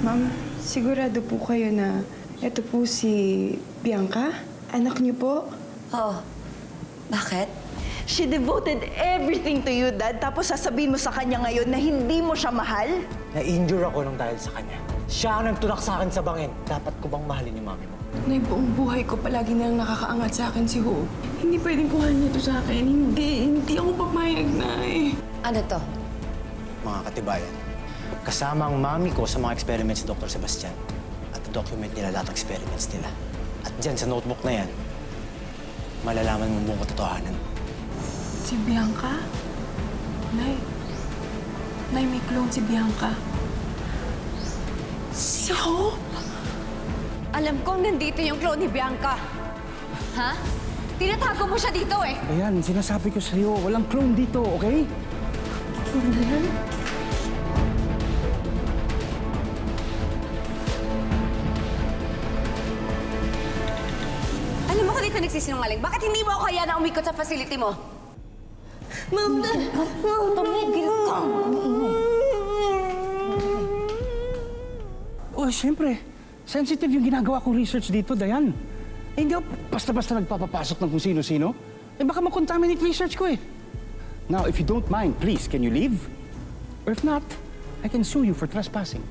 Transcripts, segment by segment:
Ma'am, sigurado po kayo na ito po si Bianca? Anak niyo po? Oo. Bakit? She devoted everything to you, Dad. Tapos sasabihin mo sa kanya ngayon na hindi mo siya mahal? Na-injure ako nung dahil sa kanya. Siya ang nagtunak sa akin sa bangin. Dapat ko bang mahalin yung mami mo? Nay, buong buhay ko palagi na lang nakakaangat sa akin si Hope. Hindi pwedeng kuhanin niya ito sa akin. Hindi ako papayag, Nay. Ano to? Mga katibayan, kasama ang mami ko sa mga experiments ni Dr. Sebastian. At document nila lahat ng experiments nila. At dyan sa notebook na yan, malalaman mo buong katotohanan. Si Bianca? Nay, may clone si Bianca. Si Hope? Alam kong nandito yung clone ni Bianca. Ha? Tinatago mo siya dito eh. Ayan, sinasabi ko sa'yo, walang clone dito, okay? Clone na yan? Alam mo ko dito nagsisinungaling. Bakit hindi mo ako kaya na umikot sa facility mo? Ma'am, Tumigil ka! Oh, siyempre. Sensitive yung ginagawa kong research dito, Dayan. Eh, hindi ako basta-basta nagpapapasok ng kung sino-sino. Eh, baka makontaminate research ko eh. Now, if you don't mind, please, can you leave? Or if not, I can sue you for trespassing.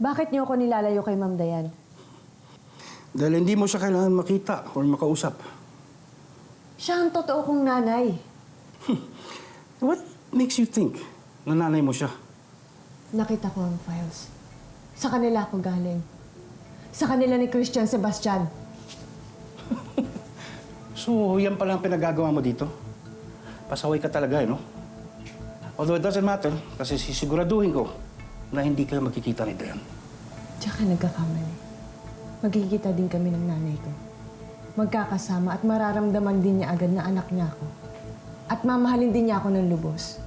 Bakit niyo ako nilalayo kay Ma'am Dayan? Dahil hindi mo siya kailangan makita or makausap. Siya ang totoo kong nanay. What makes you think na nanay mo siya? Nakita ko ang files. Sa kanila ako galing. Sa kanila ni Christian Sebastian. So, yan pala ang pinagagawa mo dito? Pasaway ka talaga, no? Although it doesn't matter, kasi sisiguraduhin ko na hindi kayo magkikita ni Dayan. Tsaka nagkakamali. Magkikita din kami ng nanay ko. Magkakasama at mararamdaman din niya agad na anak niya ako. At mamahalin din niya ako ng lubos.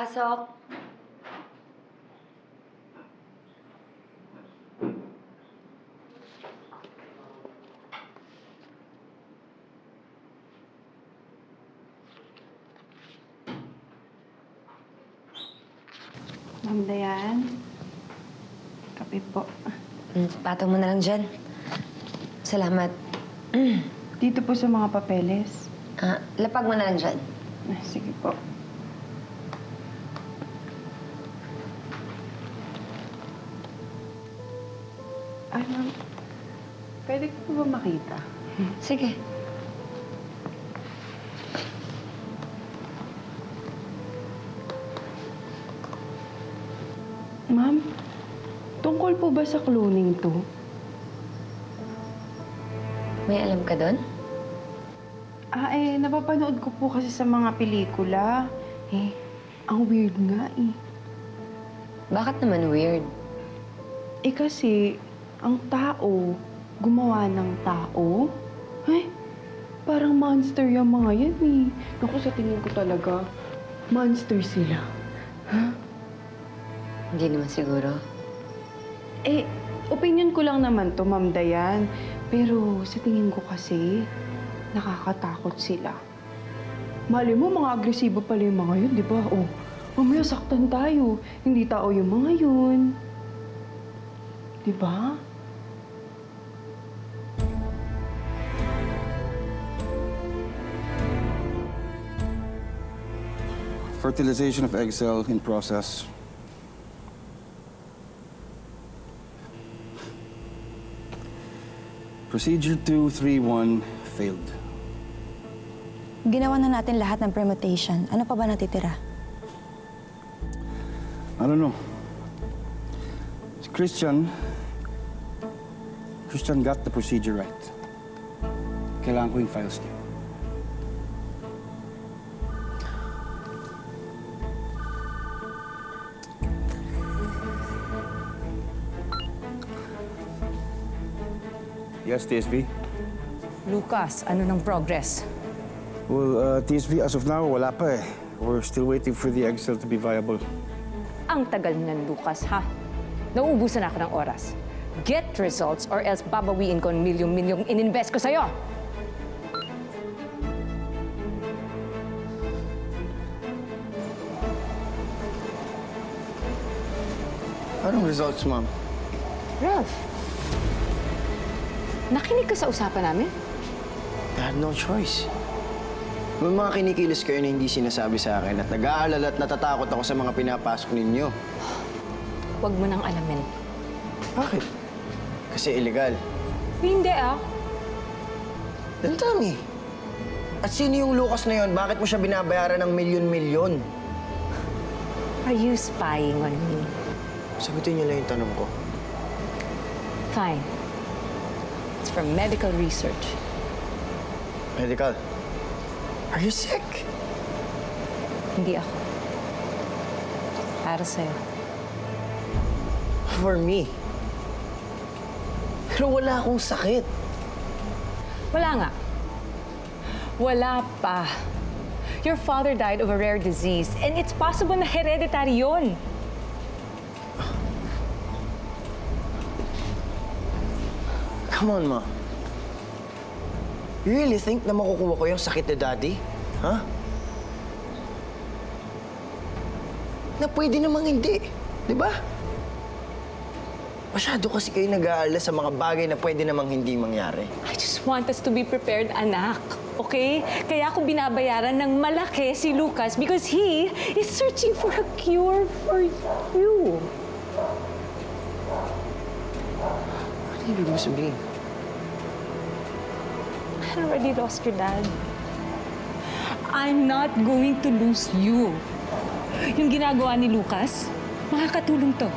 Pasok. Ma'am Dayan, kape po. Patong mo na lang dyan. Salamat. Dito po sa mga papeles. Lapag mo na lang dyan. Sige po. Ay, ma'am. Pwede ko po ba makita? Sige. Ma'am, tungkol po ba sa cloning to? May alam ka doon? Napapanood ko po kasi sa mga pelikula. Ang weird nga eh. Bakit naman weird? Kasi, ang tao, gumawa ng tao. Parang monster yung mga yan eh. Naku, sa tingin ko talaga, monster sila. Hindi naman siguro. Opinion ko lang naman to, Ma'am Dayan. Pero sa tingin ko kasi, nakakatakot sila. Mali mo, mga agresibo pala yung mga yun, di ba? Oh, mamaya saktan tayo. Hindi tao yung mga yun. Di ba? Fertilization of egg cell in process. Procedure 231 failed. Ginawa na natin lahat ng permutation. Ano pa ba natitira? I don't know. Si Christian got the procedure right. Kailangan ko yung files niya. Yes, TSB? Lucas, ano ng progress? Well, TSB, as of now, wala pa eh. We're still waiting for the egg cell to be viable. Ang tagal ng Lucas, ha? Nauubusan ako ng oras. Get results or else babawiin ko ang milyong-milyong ininvest ko sa'yo. Anong results, ma'am? Ralph, nakinig ka sa usapan namin? I had no choice. May mga kinikilos kayo na hindi sinasabi sa akin at nag-aalala at natatakot ako sa mga pinapasok ninyo. Huwag mo nang alamin. Bakit? Kasi illegal. Hindi, ah. Then tell me. At sino yung Lucas na yon? Bakit mo siya binabayaran ng milyon-milyon? Are you spying on me? Sagutin niyo lang yung tanong ko. Fine. It's from medical research. Medical. Are you sick? Hindi ako. Para sa'yo. For me. Pero wala akong sakit. Wala nga. Wala pa. Your father died of a rare disease, and it's possible na hereditary yun. Come on, Ma. You really think na makukuha ko yung sakit ni Daddy? Ha? Na pwede namang hindi. Di ba? Masyado kasi kayo nag-aalala sa mga bagay na pwede namang hindi mangyari. I just want us to be prepared, anak. Okay? Kaya ako binabayaran ng malaki si Lucas because he is searching for a cure for you. Ano ibig mo sabihin? I already lost your dad. I'm not going to lose you. Yung ginagawa ni Lucas, makakatulong to.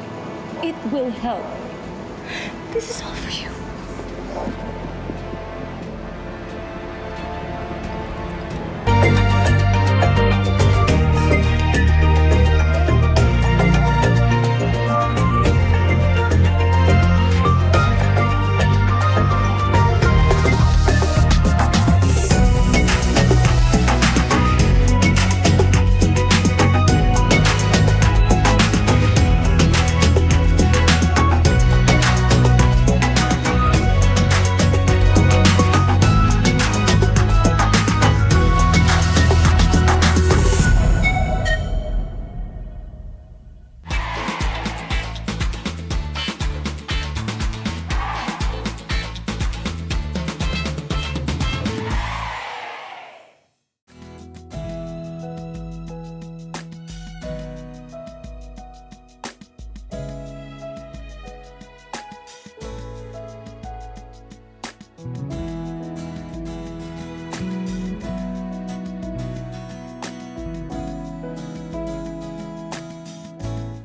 It will help. This is all for you.